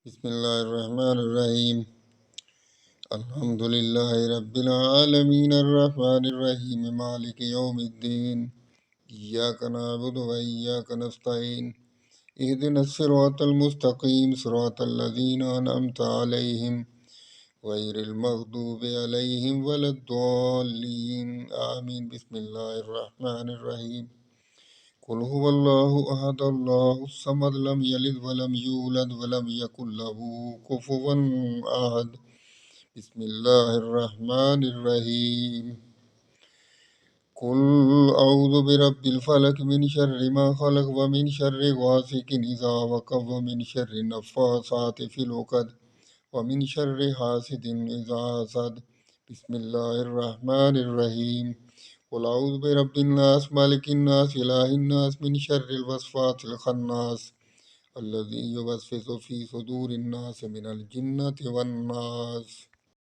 بسم الله الرحمن الرحيم. الحمد لله رب العالمين الرحمن الرحيم مالك يوم الدين. إياك نعبد وإياك نستعين. اهدنا الصراط المستقيم صراط الذين أنعمت عليهم غير المغضوب عليهم ولا الضالين آمين. بسم الله الرحمن الرحيم. قل هو الله أحد الله الصمد لم يلد ولم يولد ولم يكن له كفوا أحد. بسم الله الرحمن الرحيم. قل أعوذ برب الفلق من شر ما خلق ومن شر غاسق إذا وقب ومن شر النفاثات في العقد ومن شر حاسد إذا حسد. بسم الله الرحمن الرحيم. قل أعوذ برب الناس مالك الناس إله الناس من شر الوسواس الخناس الذي يوسوس في صدور الناس من الجنة والناس.